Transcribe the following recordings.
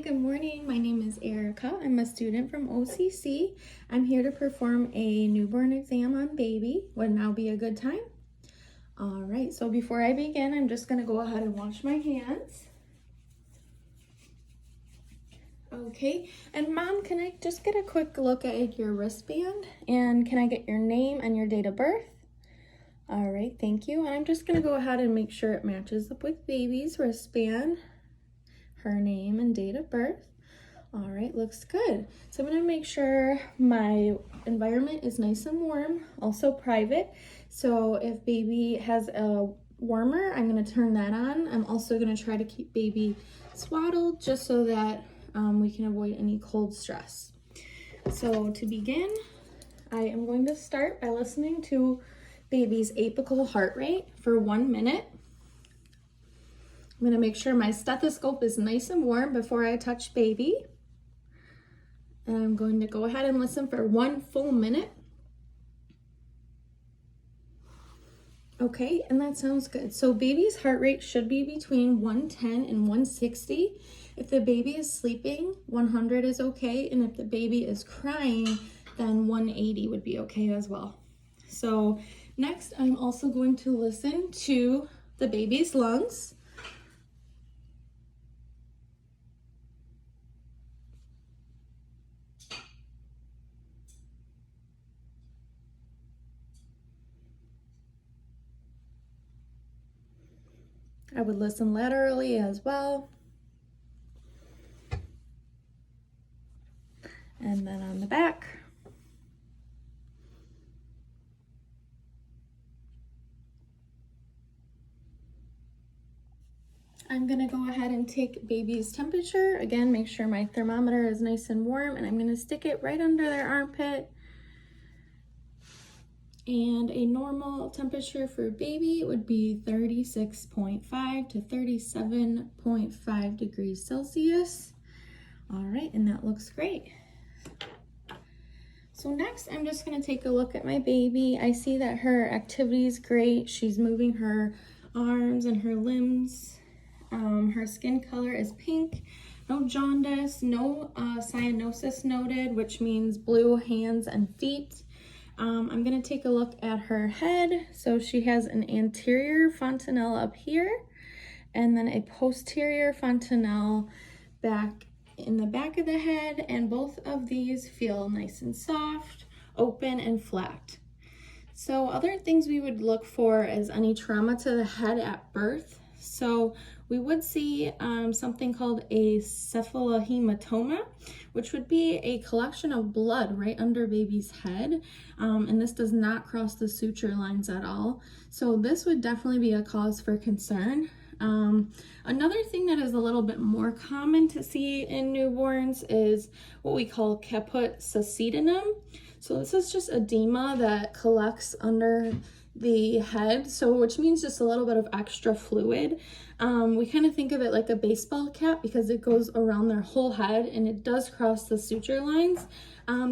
good morning. My name is Erica. I'm a student from OCC. I'm here to perform a newborn exam on baby. Would now be a good time? All right, so before I begin, I'm just gonna go ahead and wash my hands. Okay, and Mom, can I just get a quick look at your wristband? And can I get your name and your date of birth? All right, thank you. And I'm just gonna go ahead and make sure it matches up with baby's wristband. Her name and date of birth. All right, looks good. So I'm gonna make sure my environment is nice and warm, also private. So if baby has a warmer, I'm gonna turn that on. I'm also gonna try to keep baby swaddled just so that we can avoid any cold stress. So to begin, I am going to start by listening to baby's apical heart rate for 1 minute. I'm gonna make sure my stethoscope is nice and warm before I touch baby. And I'm going to go ahead and listen for 1 full minute. Okay, and that sounds good. So baby's heart rate should be between 110 and 160. If the baby is sleeping, 100 is okay. And if the baby is crying, then 180 would be okay as well. So next, I'm also going to listen to the baby's lungs. I would listen laterally as well. And then on the back. I'm gonna go ahead and take baby's temperature. Again, make sure my thermometer is nice and warm, and I'm gonna stick it right under their armpit. And a normal temperature for baby would be 36.5 to 37.5 degrees Celsius. All right, and that looks great. So next, I'm just gonna take a look at my baby. I see that her activity is great. She's moving her arms and her limbs. Her skin color is pink. No jaundice, no cyanosis noted, which means blue hands and feet. I'm gonna take a look at her head. So she has an anterior fontanelle up here and then a posterior fontanelle back in the back of the head, and both of these feel nice and soft, open and flat. So other things we would look for is any trauma to the head at birth. So we would see something called a cephalohematoma, which would be a collection of blood right under baby's head. And this does not cross the suture lines at all. So this would definitely be a cause for concern. Another thing that is a little bit more common to see in newborns is what we call caput succedaneum. So this is just edema that collects under the head, so which means just a little bit of extra fluid. We kind of think of it like a baseball cap because it goes around their whole head and it does cross the suture lines.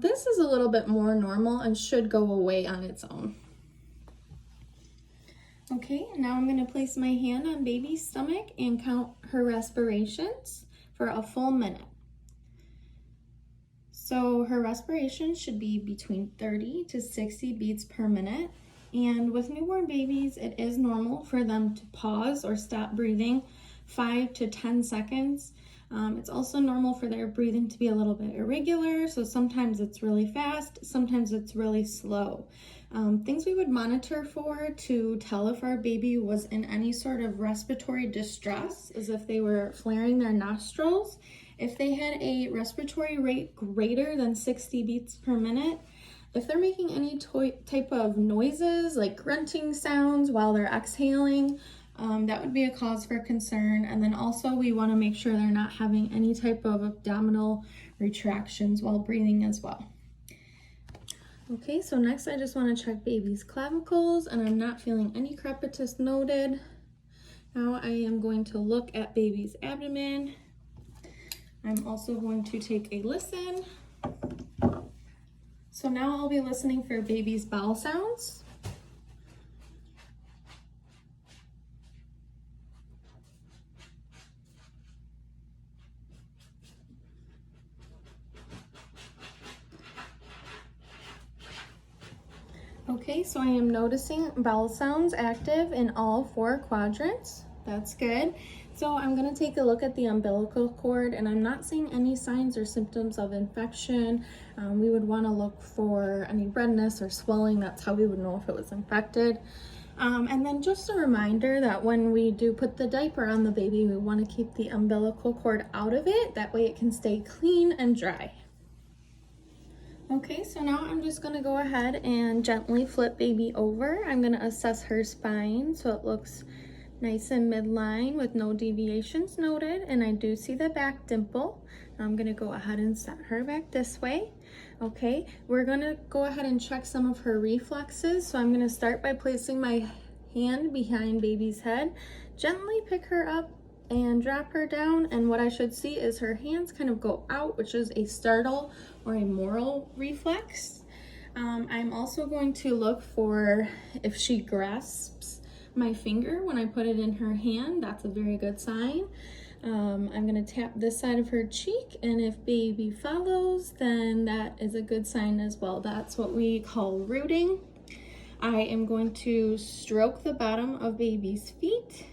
This is a little bit more normal and should go away on its own. Okay, now I'm going to place my hand on baby's stomach and count her respirations for a full minute. So her respiration should be between 30 to 60 beats per minute. And with newborn babies, it is normal for them to pause or stop breathing 5 to 10 seconds. It's also normal for their breathing to be a little bit irregular. So sometimes it's really fast, sometimes it's really slow. Things we would monitor for to tell if our baby was in any sort of respiratory distress is if they were flaring their nostrils, if they had a respiratory rate greater than 60 beats per minute, if they're making any type of noises like grunting sounds while they're exhaling, that would be a cause for concern. And then also we want to make sure they're not having any type of abdominal retractions while breathing as well. Okay, so next I just want to check baby's clavicles, and I'm not feeling any crepitus noted. Now I am going to look at baby's abdomen. I'm also going to take a listen. So now I'll be listening for baby's bowel sounds. Okay, so I am noticing bowel sounds active in all 4 quadrants. That's good. So I'm going to take a look at the umbilical cord, and I'm not seeing any signs or symptoms of infection. We would want to look for any redness or swelling. That's how we would know if it was infected. And then just a reminder that when we do put the diaper on the baby, we want to keep the umbilical cord out of it. That way it can stay clean and dry. Okay, so now I'm just going to go ahead and gently flip baby over. I'm going to assess her spine so it looks nice and midline with no deviations noted, and I do see the back dimple. I'm going to go ahead and set her back this way. Okay, we're going to go ahead and check some of her reflexes. So I'm going to start by placing my hand behind baby's head, gently pick her up and drop her down, and what I should see is her hands kind of go out, which is a startle or a moral reflex. I'm also going to look for if she grasps my finger when I put it in her hand. That's a very good sign. I'm going to tap this side of her cheek, and if baby follows, then that is a good sign as well. That's what we call rooting. I am going to stroke the bottom of baby's feet,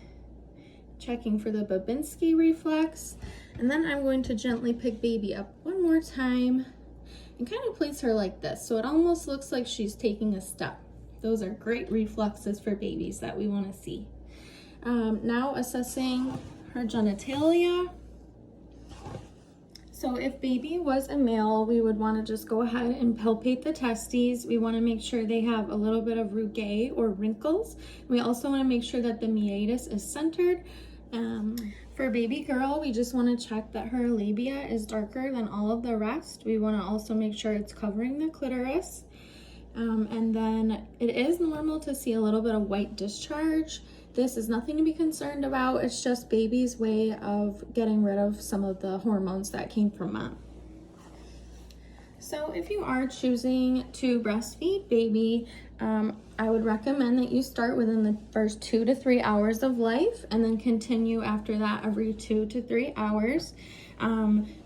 checking for the Babinski reflex, and then I'm going to gently pick baby up one more time and kind of place her like this, so it almost looks like she's taking a step. Those are great reflexes for babies that we want to see. Now assessing her genitalia. So if baby was a male, we would want to just go ahead and palpate the testes. We want to make sure they have a little bit of rugae or wrinkles. We also want to make sure that the meatus is centered. For baby girl, we just want to check that her labia is darker than all of the rest. We want to also make sure it's covering the clitoris. And then it is normal to see a little bit of white discharge. This is nothing to be concerned about. It's just baby's way of getting rid of some of the hormones that came from mom. So if you are choosing to breastfeed baby, I would recommend that you start within the first 2 to 3 hours of life and then continue after that every 2 to 3 hours.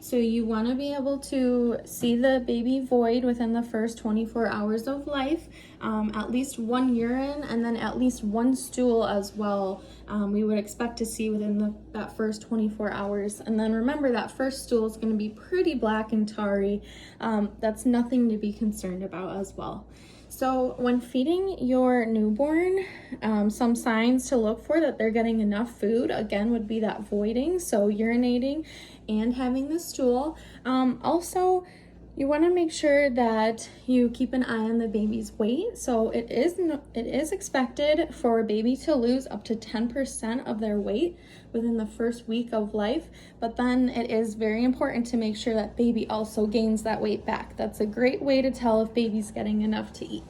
So you want to be able to see the baby void within the first 24 hours of life, at least 1 urine and then at least 1 stool as well. We would expect to see within that first 24 hours. And then remember that first stool is going to be pretty black and tarry. That's nothing to be concerned about as well. So when feeding your newborn, some signs to look for that they're getting enough food, again, would be that voiding, so urinating and having the stool. Also, you want to make sure that you keep an eye on the baby's weight. So it is expected for a baby to lose up to 10% of their weight within the first week of life, but then it is very important to make sure that baby also gains that weight back. That's a great way to tell if baby's getting enough to eat.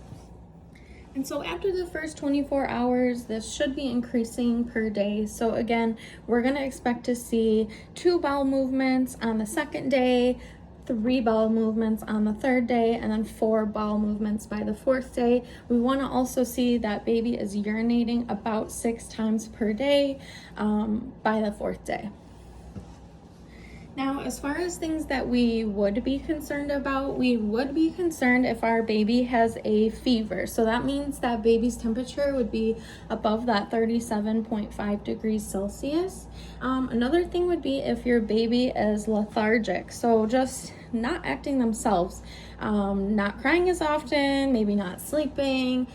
And so after the first 24 hours, this should be increasing per day. So again, we're going to expect to see 2 bowel movements on the second day, 3 bowel movements on the third day, and then 4 bowel movements by the 4th day. We want to also see that baby is urinating about 6 times per day by the 4th day. Now, as far as things that we would be concerned about, we would be concerned if our baby has a fever. So that means that baby's temperature would be above that 37.5 degrees Celsius. Another thing would be if your baby is lethargic, so just not acting themselves, not crying as often, maybe not sleeping.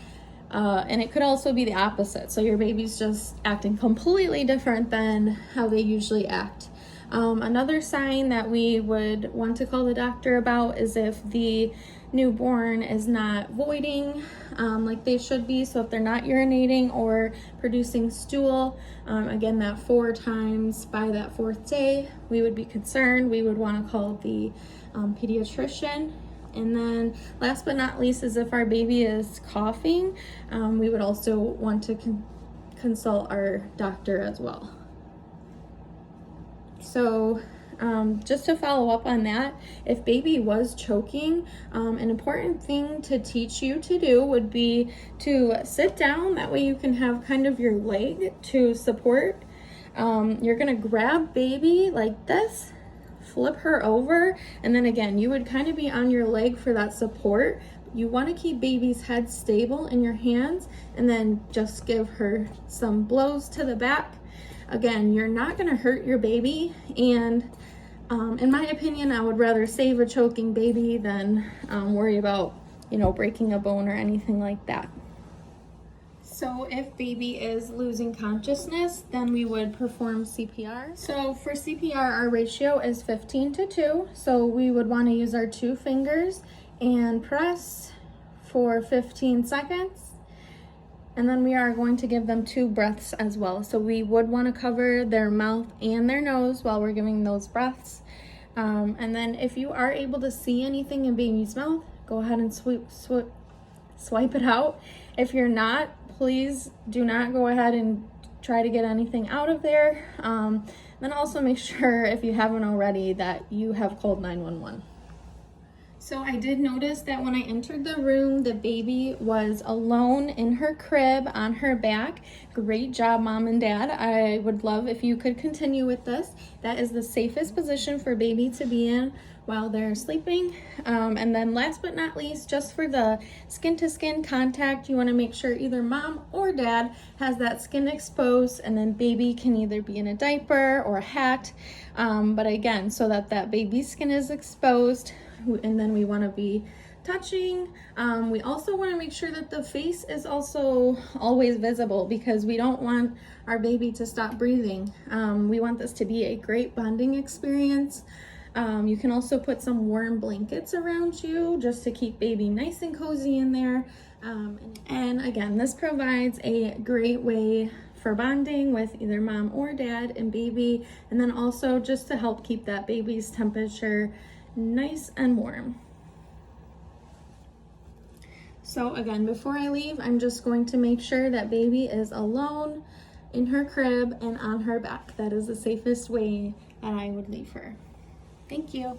And it could also be the opposite. So your baby's just acting completely different than how they usually act. Another sign that we would want to call the doctor about is if the newborn is not voiding like they should be. So if they're not urinating or producing stool, again, that 4 times by that 4th day, we would be concerned. We would want to call the pediatrician. And then last but not least is if our baby is coughing, we would also want to consult our doctor as well. So just to follow up on that, if baby was choking, an important thing to teach you to do would be to sit down. That way you can have kind of your leg to support. You're gonna grab baby like this, flip her over, and then again, you would kind of be on your leg for that support, you want to keep baby's head stable in your hands and then just give her some blows to the back. Again, you're not going to hurt your baby, and in my opinion, I would rather save a choking baby than worry about, you know, breaking a bone or anything like that. So if baby is losing consciousness, then we would perform CPR. So for CPR, our ratio is 15:2. So we would want to use our 2 fingers and press for 15 seconds. And then we are going to give them 2 breaths as well. So we would want to cover their mouth and their nose while we're giving those breaths. And then if you are able to see anything in baby's mouth, go ahead and swipe it out. If you're not, please do not go ahead and try to get anything out of there. Then also make sure, if you haven't already, that you have called 911. So I did notice that when I entered the room, the baby was alone in her crib on her back. Great job, Mom and Dad. I would love if you could continue with this. That is the safest position for baby to be in while they're sleeping. And then last but not least, just for the skin-to-skin contact, you want to make sure either Mom or Dad has that skin exposed, and then baby can either be in a diaper or a hat. But again, so that that baby's skin is exposed, and then we want to be touching. We also want to make sure that the face is also always visible, because we don't want our baby to stop breathing. We want this to be a great bonding experience. You can also put some warm blankets around you just to keep baby nice and cozy in there. And again, this provides a great way for bonding with either Mom or Dad and baby, and then also just to help keep that baby's temperature nice and warm. So again, before I leave, I'm just going to make sure that baby is alone in her crib and on her back. That is the safest way that I would leave her. Thank you.